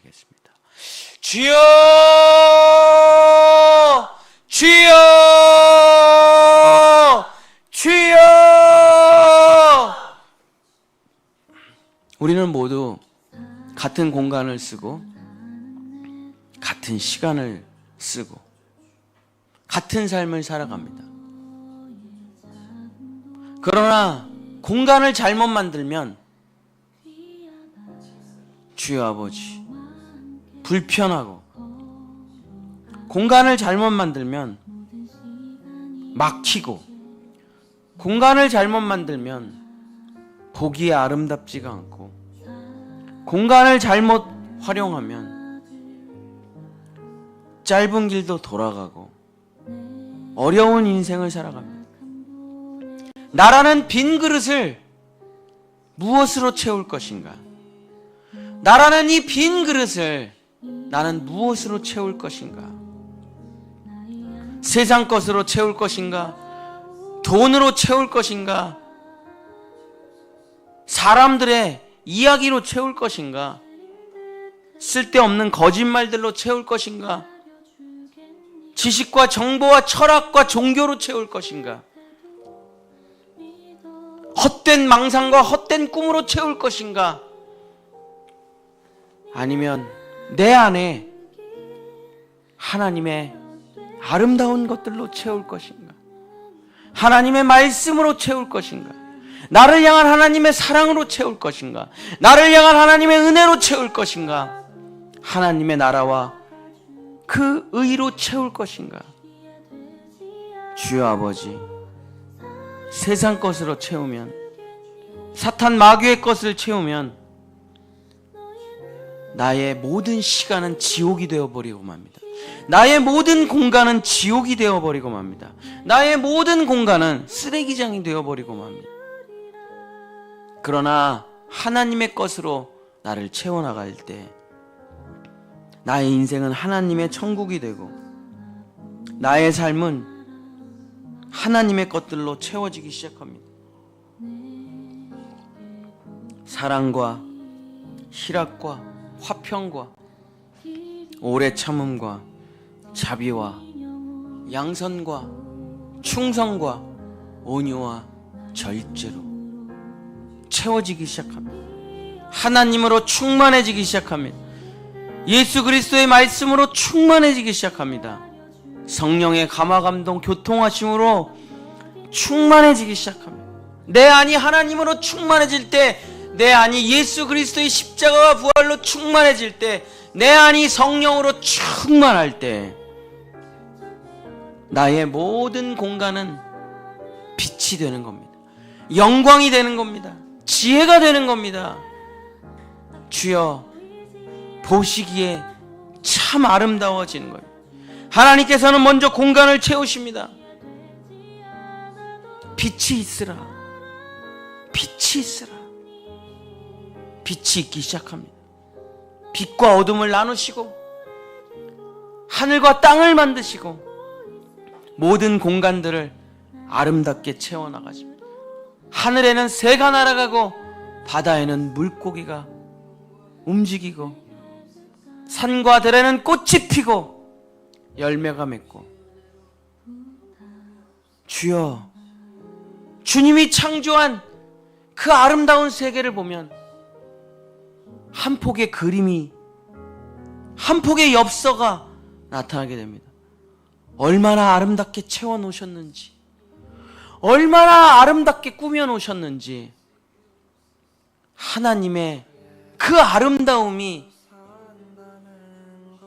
기도하겠습니다. 주여, 주여, 주여. 우리는 모두 같은 공간을 쓰고 같은 시간을 쓰고 같은 삶을 살아갑니다. 그러나 공간을 잘못 만들면 주여 아버지 불편하고, 공간을 잘못 만들면 막히고, 공간을 잘못 만들면 보기에 아름답지가 않고, 공간을 잘못 활용하면 짧은 길도 돌아가고 어려운 인생을 살아갑니다. 나라는 빈 그릇을 무엇으로 채울 것인가? 나라는 이 빈 그릇을 나는 무엇으로 채울 것인가? 세상 것으로 채울 것인가? 돈으로 채울 것인가? 사람들의 이야기로 채울 것인가? 쓸데없는 거짓말들로 채울 것인가? 지식과 정보와 철학과 종교로 채울 것인가? 헛된 망상과 헛된 꿈으로 채울 것인가? 아니면 내 안에 하나님의 아름다운 것들로 채울 것인가? 하나님의 말씀으로 채울 것인가? 나를 향한 하나님의 사랑으로 채울 것인가? 나를 향한 하나님의 은혜로 채울 것인가? 하나님의 나라와 그 의로 채울 것인가? 주여 아버지, 세상 것으로 채우면, 사탄 마귀의 것을 채우면 나의 모든 시간은 지옥이 되어버리고 맙니다. 나의 모든 공간은 지옥이 되어버리고 맙니다. 나의 모든 공간은 쓰레기장이 되어버리고 맙니다. 그러나 하나님의 것으로 나를 채워나갈 때 나의 인생은 하나님의 천국이 되고, 나의 삶은 하나님의 것들로 채워지기 시작합니다. 사랑과 희락과 화평과 오래 참음과 자비와 양선과 충성과 온유와 절제로 채워지기 시작합니다. 하나님으로 충만해지기 시작합니다. 예수 그리스도의 말씀으로 충만해지기 시작합니다. 성령의 감화감동 교통하심으로 충만해지기 시작합니다. 내 안이 하나님으로 충만해질 때, 내 안이 예수 그리스도의 십자가와 부활로 충만해질 때, 내 안이 성령으로 충만할 때 나의 모든 공간은 빛이 되는 겁니다. 영광이 되는 겁니다. 지혜가 되는 겁니다. 주여, 보시기에 참 아름다워지는 거예요. 하나님께서는 먼저 공간을 채우십니다. 빛이 있으라, 빛이 있으라. 빛이 있기 시작합니다. 빛과 어둠을 나누시고 하늘과 땅을 만드시고 모든 공간들을 아름답게 채워나가십니다. 하늘에는 새가 날아가고 바다에는 물고기가 움직이고 산과 들에는 꽃이 피고 열매가 맺고, 주여, 주님이 창조한 그 아름다운 세계를 보면 한 폭의 그림이, 한 폭의 엽서가 나타나게 됩니다. 얼마나 아름답게 채워놓으셨는지, 얼마나 아름답게 꾸며놓으셨는지, 하나님의 그 아름다움이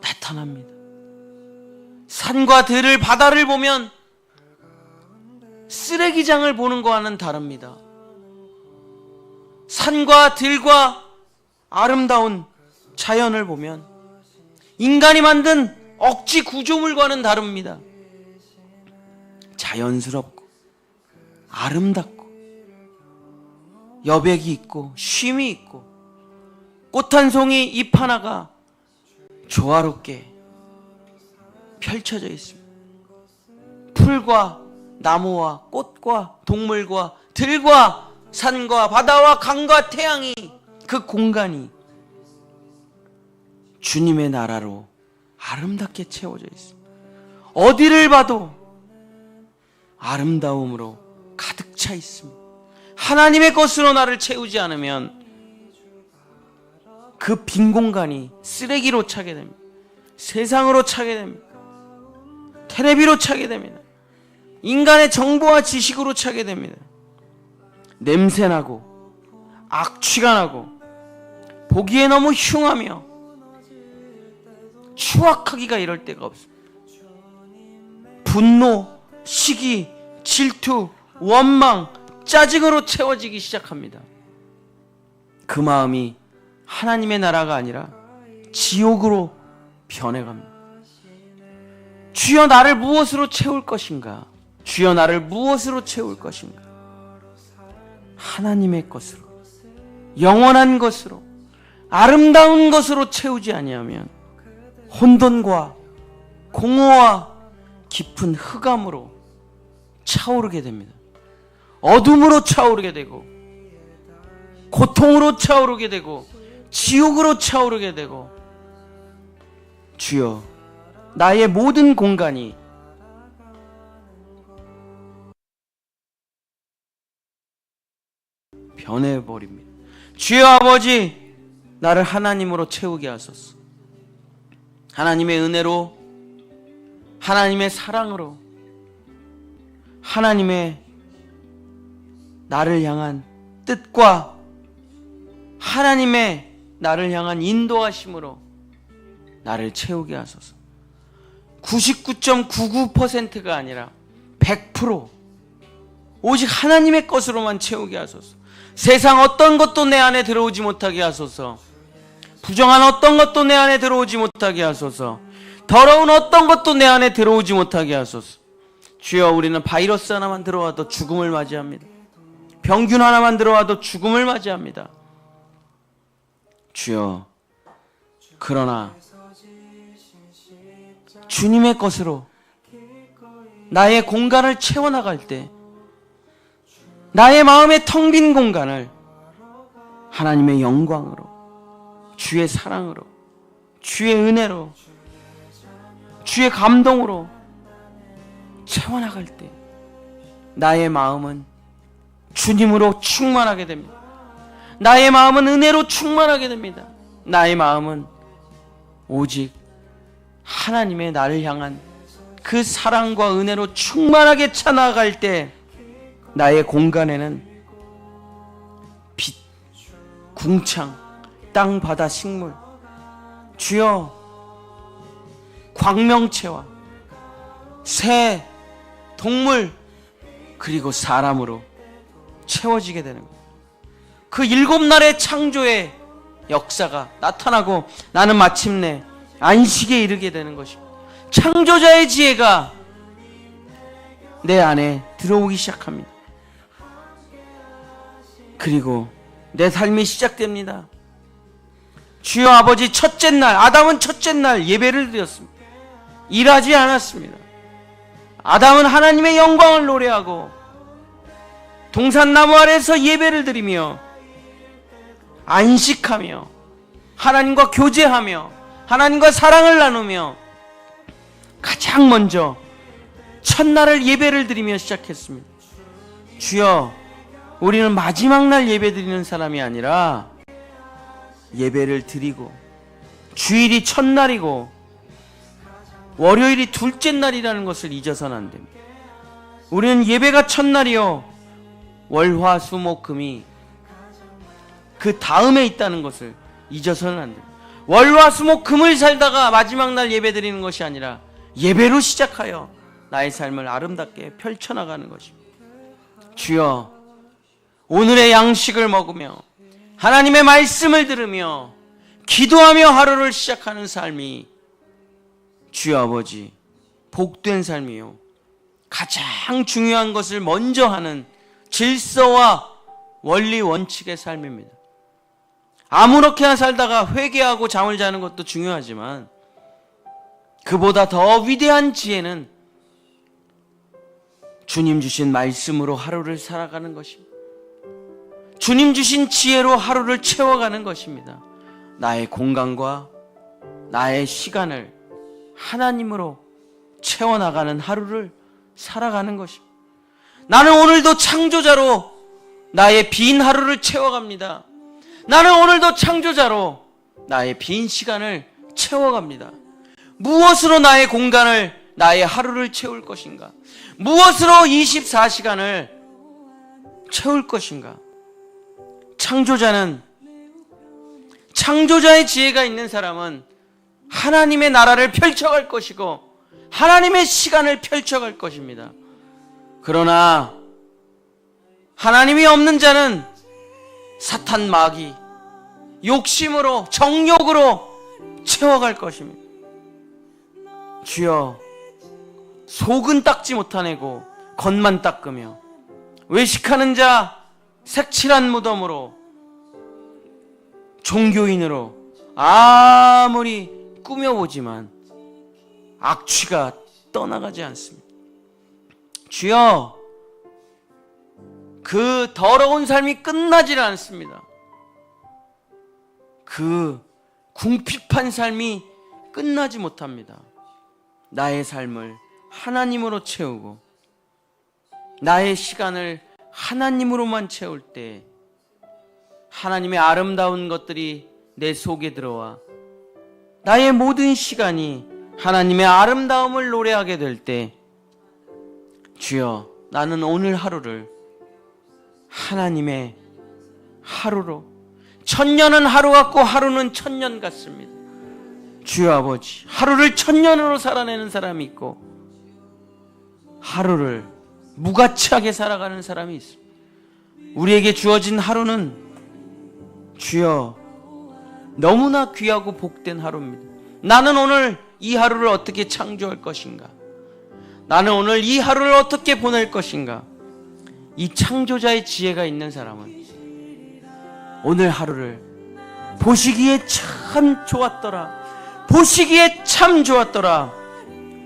나타납니다. 산과 들을, 바다를 보면 쓰레기장을 보는 거와는 다릅니다. 산과 들과 아름다운 자연을 보면 인간이 만든 억지 구조물과는 다릅니다. 자연스럽고 아름답고 여백이 있고 쉼이 있고 꽃 한 송이 잎 하나가 조화롭게 펼쳐져 있습니다. 풀과 나무와 꽃과 동물과 들과 산과 바다와 강과 태양이, 그 공간이 주님의 나라로 아름답게 채워져 있습니다. 어디를 봐도 아름다움으로 가득 차 있습니다. 하나님의 것으로 나를 채우지 않으면 그 빈 공간이 쓰레기로 차게 됩니다. 세상으로 차게 됩니다. 텔레비로 차게 됩니다. 인간의 정보와 지식으로 차게 됩니다. 냄새나고 악취가 나고 보기에 너무 흉하며 추악하기가 이럴 데가 없습니다. 분노, 시기, 질투, 원망, 짜증으로 채워지기 시작합니다. 그 마음이 하나님의 나라가 아니라 지옥으로 변해갑니다. 주여 나를 무엇으로 채울 것인가? 주여 나를 무엇으로 채울 것인가? 하나님의 것으로, 영원한 것으로, 아름다운 것으로 채우지 아니하면 혼돈과 공허와 깊은 흑암으로 차오르게 됩니다. 어둠으로 차오르게 되고 고통으로 차오르게 되고 지옥으로 차오르게 되고, 주여 나의 모든 공간이 변해버립니다. 주여 아버지, 나를 하나님으로 채우게 하소서. 하나님의 은혜로, 하나님의 사랑으로, 하나님의 나를 향한 뜻과 하나님의 나를 향한 인도하심으로 나를 채우게 하소서. 99.99%가 아니라 100% 오직 하나님의 것으로만 채우게 하소서. 세상 어떤 것도 내 안에 들어오지 못하게 하소서. 부정한 어떤 것도 내 안에 들어오지 못하게 하소서. 더러운 어떤 것도 내 안에 들어오지 못하게 하소서. 주여, 우리는 바이러스 하나만 들어와도 죽음을 맞이합니다. 병균 하나만 들어와도 죽음을 맞이합니다. 주여, 그러나 주님의 것으로 나의 공간을 채워나갈 때 나의 마음의 텅 빈 공간을 하나님의 영광으로, 주의 사랑으로, 주의 은혜로, 주의 감동으로 채워나갈 때 나의 마음은 주님으로 충만하게 됩니다. 나의 마음은 은혜로 충만하게 됩니다. 나의 마음은 오직 하나님의 나를 향한 그 사랑과 은혜로 충만하게 차 나갈 때 나의 공간에는 빛, 궁창, 땅, 바다, 식물, 주여 광명체와 새, 동물, 그리고 사람으로 채워지게 되는 거예요. 그 7날의 창조의 역사가 나타나고 나는 마침내 안식에 이르게 되는 것입니다. 창조자의 지혜가 내 안에 들어오기 시작합니다. 그리고 내 삶이 시작됩니다. 주여 아버지, 첫째 날, 아담은 첫째 날 예배를 드렸습니다. 일하지 않았습니다. 아담은 하나님의 영광을 노래하고 동산나무 아래에서 예배를 드리며 안식하며 하나님과 교제하며 하나님과 사랑을 나누며 가장 먼저 첫날을 예배를 드리며 시작했습니다. 주여, 우리는 마지막 날 예배 드리는 사람이 아니라 예배를 드리고 주일이 첫날이고 월요일이 둘째 날이라는 것을 잊어서는 안 됩니다. 우리는 예배가 첫날이요 월화수목금이 그 다음에 있다는 것을 잊어서는 안 됩니다. 월화수목금을 살다가 마지막 날 예배 드리는 것이 아니라 예배로 시작하여 나의 삶을 아름답게 펼쳐나가는 것입니다. 주여, 오늘의 양식을 먹으며 하나님의 말씀을 들으며 기도하며 하루를 시작하는 삶이 주여 아버지 복된 삶이요, 가장 중요한 것을 먼저 하는 질서와 원리 원칙의 삶입니다. 아무렇게나 살다가 회개하고 잠을 자는 것도 중요하지만 그보다 더 위대한 지혜는 주님 주신 말씀으로 하루를 살아가는 것입니다. 주님 주신 지혜로 하루를 채워가는 것입니다. 나의 공간과 나의 시간을 하나님으로 채워나가는 하루를 살아가는 것입니다. 나는 오늘도 창조자로 나의 빈 하루를 채워갑니다. 나는 오늘도 창조자로 나의 빈 시간을 채워갑니다. 무엇으로 나의 공간을, 나의 하루를 채울 것인가? 무엇으로 24시간을 채울 것인가? 창조자의 지혜가 있는 사람은 하나님의 나라를 펼쳐갈 것이고 하나님의 시간을 펼쳐갈 것입니다. 그러나 하나님이 없는 자는 사탄 마귀, 욕심으로, 정욕으로 채워갈 것입니다. 주여, 속은 닦지 못하내고 겉만 닦으며 외식하는 자, 색칠한 무덤으로, 종교인으로 아무리 꾸며보지만 악취가 떠나가지 않습니다. 주여, 그 더러운 삶이 끝나질 않습니다. 그 궁핍한 삶이 끝나지 못합니다. 나의 삶을 하나님으로 채우고 나의 시간을 하나님으로만 채울 때 하나님의 아름다운 것들이 내 속에 들어와 나의 모든 시간이 하나님의 아름다움을 노래하게 될 때, 주여, 나는 오늘 하루를 하나님의 하루로, 천년은 하루 같고 하루는 천년 같습니다. 주여 아버지, 하루를 천년으로 살아내는 사람이 있고 하루를 무가치하게 살아가는 사람이 있습니다. 우리에게 주어진 하루는 주여 너무나 귀하고 복된 하루입니다. 나는 오늘 이 하루를 어떻게 창조할 것인가? 나는 오늘 이 하루를 어떻게 보낼 것인가? 이 창조자의 지혜가 있는 사람은 오늘 하루를 보시기에 참 좋았더라, 보시기에 참 좋았더라,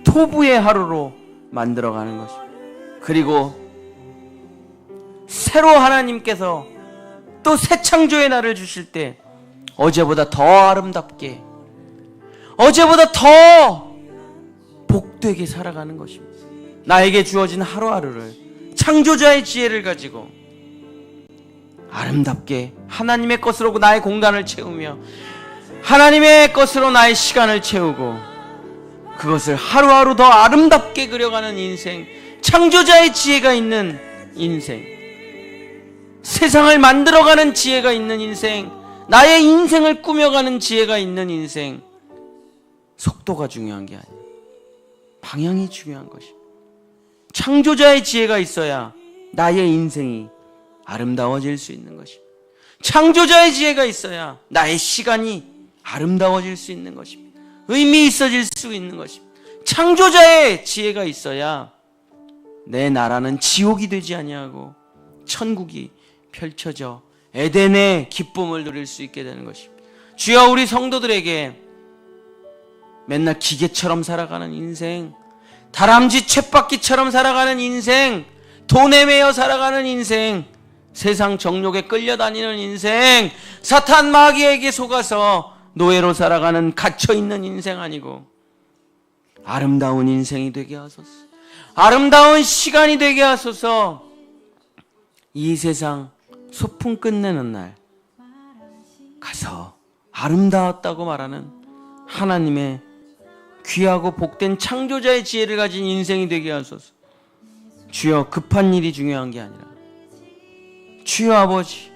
토부의 하루로 만들어가는 것입니다. 그리고 새로 하나님께서 또 새 창조의 날을 주실 때 어제보다 더 아름답게, 어제보다 더 복되게 살아가는 것입니다. 나에게 주어진 하루하루를 창조자의 지혜를 가지고 아름답게 하나님의 것으로 나의 공간을 채우며 하나님의 것으로 나의 시간을 채우고 그것을 하루하루 더 아름답게 그려가는 인생, 창조자의 지혜가 있는 인생, 세상을 만들어가는 지혜가 있는 인생, 나의 인생을 꾸며가는 지혜가 있는 인생. 속도가 중요한 게 아니에요. 방향이 중요한 것입니다. 창조자의 지혜가 있어야 나의 인생이 아름다워질 수 있는 것입니다. 창조자의 지혜가 있어야 나의 시간이 아름다워질 수 있는 것입니다. 의미 있어질 수 있는 것입니다. 창조자의 지혜가 있어야 내 나라는 지옥이 되지 아니하고 천국이 펼쳐져 에덴의 기쁨을 누릴 수 있게 되는 것입니다. 주여, 우리 성도들에게 맨날 기계처럼 살아가는 인생, 다람쥐 쳇바퀴처럼 살아가는 인생, 돈에 매여 살아가는 인생, 세상 정욕에 끌려다니는 인생, 사탄 마귀에게 속아서 노예로 살아가는 갇혀있는 인생 아니고 아름다운 인생이 되게 하소서, 아름다운 시간이 되게 하소서. 이 세상 소풍 끝내는 날 가서 아름다웠다고 말하는 하나님의 귀하고 복된 창조자의 지혜를 가진 인생이 되게 하소서. 주여, 급한 일이 중요한 게 아니라 주여 아버지,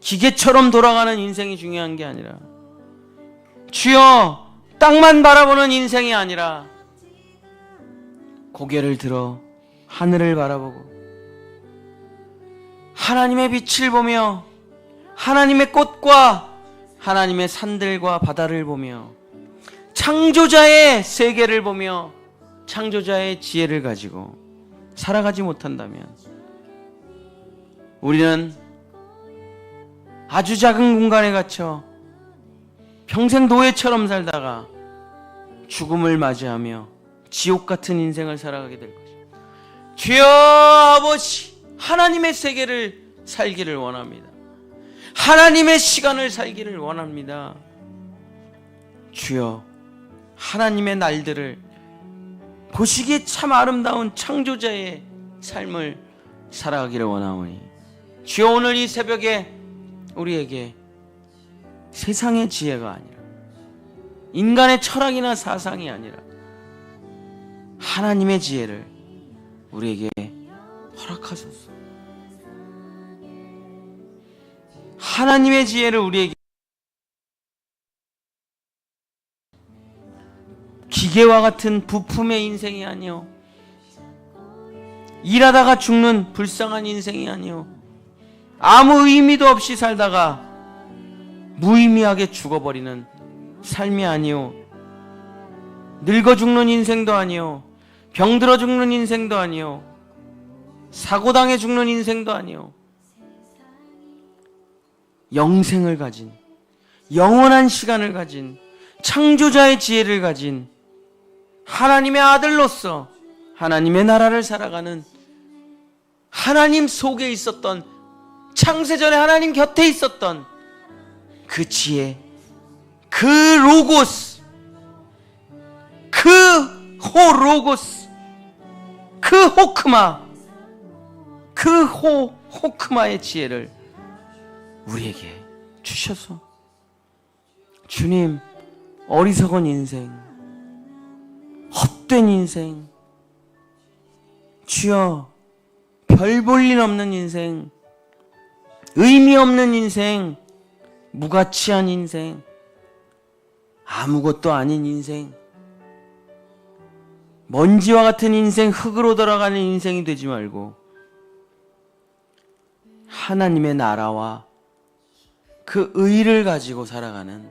기계처럼 돌아가는 인생이 중요한 게 아니라 주여, 땅만 바라보는 인생이 아니라 고개를 들어 하늘을 바라보고 하나님의 빛을 보며 하나님의 꽃과 하나님의 산들과 바다를 보며 창조자의 세계를 보며 창조자의 지혜를 가지고 살아가지 못한다면 우리는 아주 작은 공간에 갇혀 평생 노예처럼 살다가 죽음을 맞이하며 지옥 같은 인생을 살아가게 될 것입니다. 주여 아버지, 하나님의 세계를 살기를 원합니다. 하나님의 시간을 살기를 원합니다. 주여, 하나님의 날들을 보시기에 참 아름다운 창조자의 삶을 살아가기를 원하오니 주여, 오늘 이 새벽에 우리에게 세상의 지혜가 아니라 인간의 철학이나 사상이 아니라 하나님의 지혜를 우리에게 허락하소서. 하나님의 지혜를 우리에게, 기계와 같은 부품의 인생이 아니요, 일하다가 죽는 불쌍한 인생이 아니요, 아무 의미도 없이 살다가 무의미하게 죽어버리는 삶이 아니요, 늙어 죽는 인생도 아니요, 병들어 죽는 인생도 아니요, 사고당해 죽는 인생도 아니요, 영생을 가진, 영원한 시간을 가진, 창조자의 지혜를 가진 하나님의 아들로서 하나님의 나라를 살아가는, 하나님 속에 있었던, 창세전에 하나님 곁에 있었던 그 지혜, 그 로고스, 그 호로고스, 그 호크마, 그 호크마의 지혜를 우리에게 주셔서, 주님, 어리석은 인생, 헛된 인생, 주여, 별 볼 일 없는 인생, 의미 없는 인생, 무가치한 인생, 아무것도 아닌 인생, 먼지와 같은 인생, 흙으로 돌아가는 인생이 되지 말고 하나님의 나라와 그 의를 가지고 살아가는,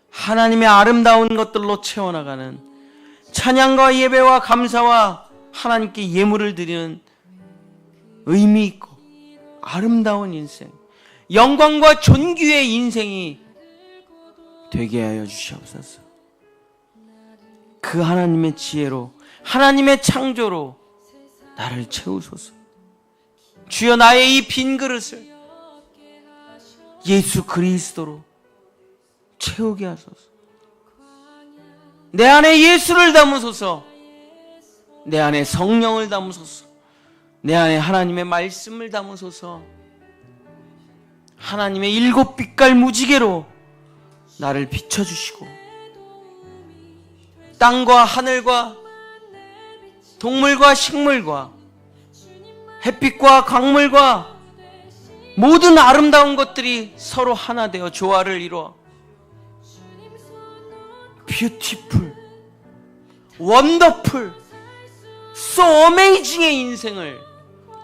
하나님의 아름다운 것들로 채워나가는, 찬양과 예배와 감사와 하나님께 예물을 드리는 의미 있고 아름다운 인생, 영광과 존귀의 인생이 되게 하여 주시옵소서. 그 하나님의 지혜로, 하나님의 창조로 나를 채우소서. 주여, 나의 이 빈 그릇을 예수 그리스도로 채우게 하소서. 내 안에 예수를 담으소서. 내 안에 성령을 담으소서. 내 안에 하나님의 말씀을 담으소서. 하나님의 일곱 빛깔 무지개로 나를 비춰주시고, 땅과 하늘과 동물과 식물과 햇빛과 강물과 모든 아름다운 것들이 서로 하나 되어 조화를 이루어 뷰티풀, 원더풀, so amazing의 인생을,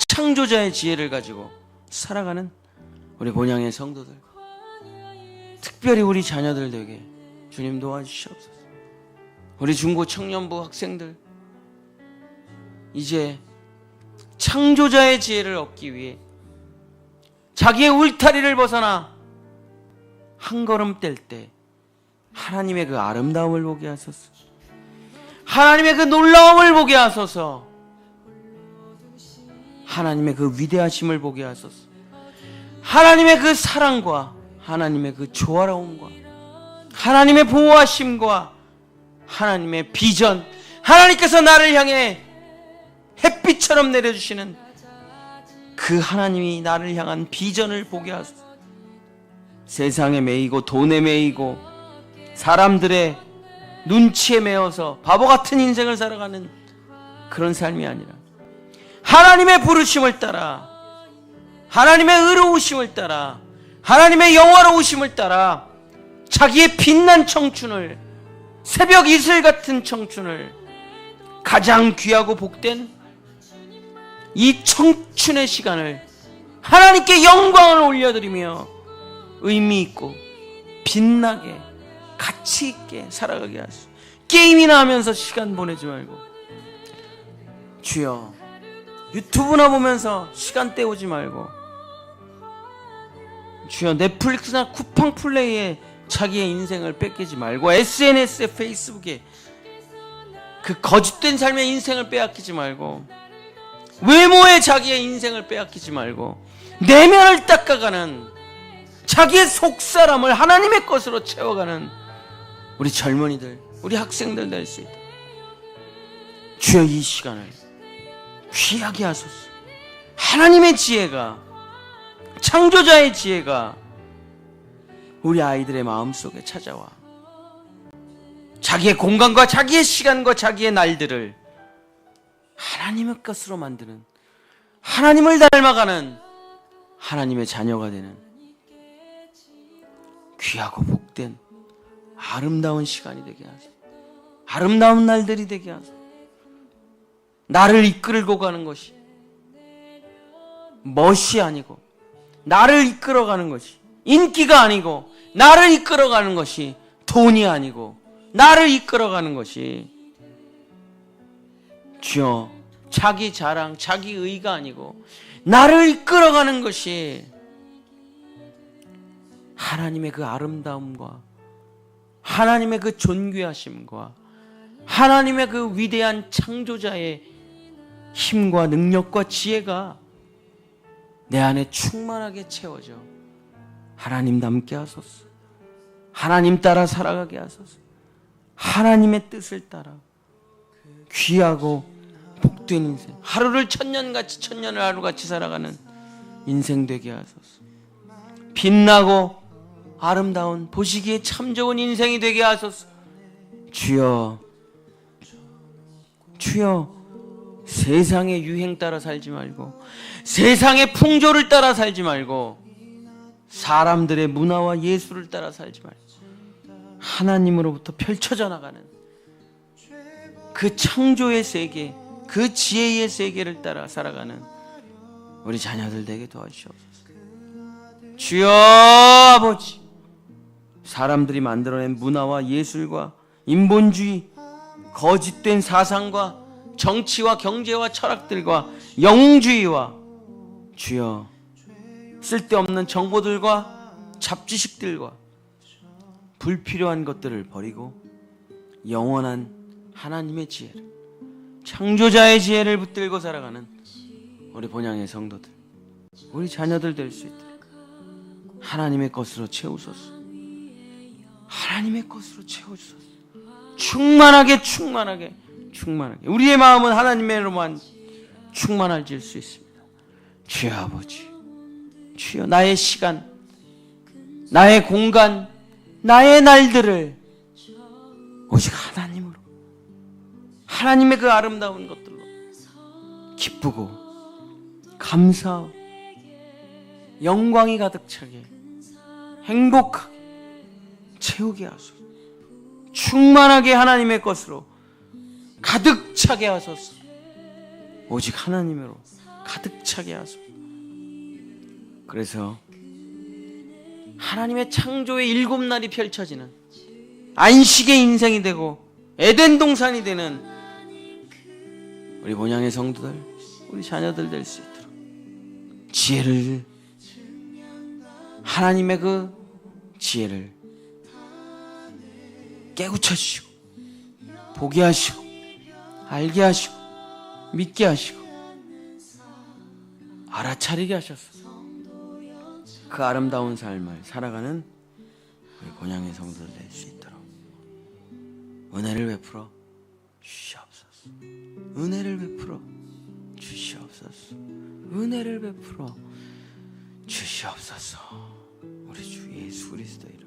창조자의 지혜를 가지고 살아가는 우리 본향의 성도들, 특별히 우리 자녀들 되게 주님 도와주시옵소서. 우리 중고 청년부 학생들, 이제 창조자의 지혜를 얻기 위해 자기의 울타리를 벗어나 한 걸음 뗄 때 하나님의 그 아름다움을 보게 하소서. 하나님의 그 놀라움을 보게 하소서. 하나님의 그 위대하심을 보게 하소서. 하나님의 그 사랑과 하나님의 그 조화로움과 하나님의 보호하심과 하나님의 비전, 하나님께서 나를 향해 햇빛처럼 내려주시는 그 하나님이 나를 향한 비전을 보게 하소서. 세상에 매이고 돈에 매이고 사람들의 눈치에 매어서 바보 같은 인생을 살아가는 그런 삶이 아니라 하나님의 부르심을 따라, 하나님의 의로우심을 따라, 하나님의 영화로우심을 따라 자기의 빛난 청춘을, 새벽 이슬 같은 청춘을, 가장 귀하고 복된 이 청춘의 시간을 하나님께 영광을 올려드리며 의미 있고 빛나게 가치 있게 살아가게 하소서. 게임이나 하면서 시간 보내지 말고, 주여, 유튜브나 보면서 시간 때우지 말고, 주여, 넷플릭스나 쿠팡 플레이에 자기의 인생을 뺏기지 말고, SNS에, 페이스북에 그 거짓된 삶의 인생을 빼앗기지 말고, 외모에 자기의 인생을 빼앗기지 말고, 내면을 닦아가는, 자기의 속사람을 하나님의 것으로 채워가는 우리 젊은이들, 우리 학생들 될 수 있다. 주여 이 시간을 귀하게 하소서. 하나님의 지혜가, 창조자의 지혜가 우리 아이들의 마음속에 찾아와 자기의 공간과 자기의 시간과 자기의 날들을 하나님의 것으로 만드는, 하나님을 닮아가는 하나님의 자녀가 되는 귀하고 복된 아름다운 시간이 되게 하소서. 아름다운 날들이 되게 하소서. 나를 이끌고 가는 것이 멋이 아니고, 나를 이끌어가는 것이 인기가 아니고, 나를 이끌어가는 것이 돈이 아니고, 나를 이끌어가는 것이 주여 자기 자랑, 자기 의가 아니고 나를 이끌어가는 것이 하나님의 그 아름다움과 하나님의 그 존귀하심과 하나님의 그 위대한 창조자의 힘과 능력과 지혜가 내 안에 충만하게 채워져 하나님 닮게 하소서. 하나님 따라 살아가게 하소서. 하나님의 뜻을 따라 귀하고 복된 인생, 하루를 천년같이, 천년을 하루같이 살아가는 인생 되게 하소서. 빛나고 아름다운, 보시기에 참 좋은 인생이 되게 하소서. 주여, 주여, 세상의 유행 따라 살지 말고, 세상의 풍조를 따라 살지 말고, 사람들의 문화와 예술을 따라 살지 말고, 하나님으로부터 펼쳐져 나가는 그 창조의 세계, 그 지혜의 세계를 따라 살아가는 우리 자녀들 되게 도와주시옵소서. 주여 아버지, 사람들이 만들어낸 문화와 예술과 인본주의, 거짓된 사상과 정치와 경제와 철학들과 영웅주의와 주여 쓸데없는 정보들과 잡지식들과 불필요한 것들을 버리고 영원한 하나님의 지혜를, 창조자의 지혜를 붙들고 살아가는 우리 본향의 성도들, 우리 자녀들 될 수 있도록 하나님의 것으로 채우소서. 하나님의 것으로 채워주소서. 충만하게 충만하게 충만하게 우리의 마음은 하나님의로만 충만해질 수 있습니다. 주여 아버지, 주여 나의 시간, 나의 공간, 나의 날들을 오직 하나님으로, 하나님의 그 아름다운 것들로 기쁘고 감사하고 영광이 가득 차게 행복하게 채우게 하소서. 충만하게 하나님의 것으로 가득 차게 하소서. 오직 하나님으로 가득 차게 하소서. 그래서 하나님의 창조의 7날이 펼쳐지는 안식의 인생이 되고 에덴 동산이 되는 우리 본향의 성도들, 우리 자녀들 될 수 있도록 지혜를, 하나님의 그 지혜를 깨우쳐 주시고 보게 하시고 알게 하시고 믿게 하시고 알아차리게 하셨소서. 그 아름다운 삶을 살아가는 우리 본향의 성도들 될 수 있도록 은혜를 베풀어 주시옵소서. 은혜를 베풀어 주시옵소서. 은혜를 베풀어 주시옵소서. 우리 주 예수 그리스도 이름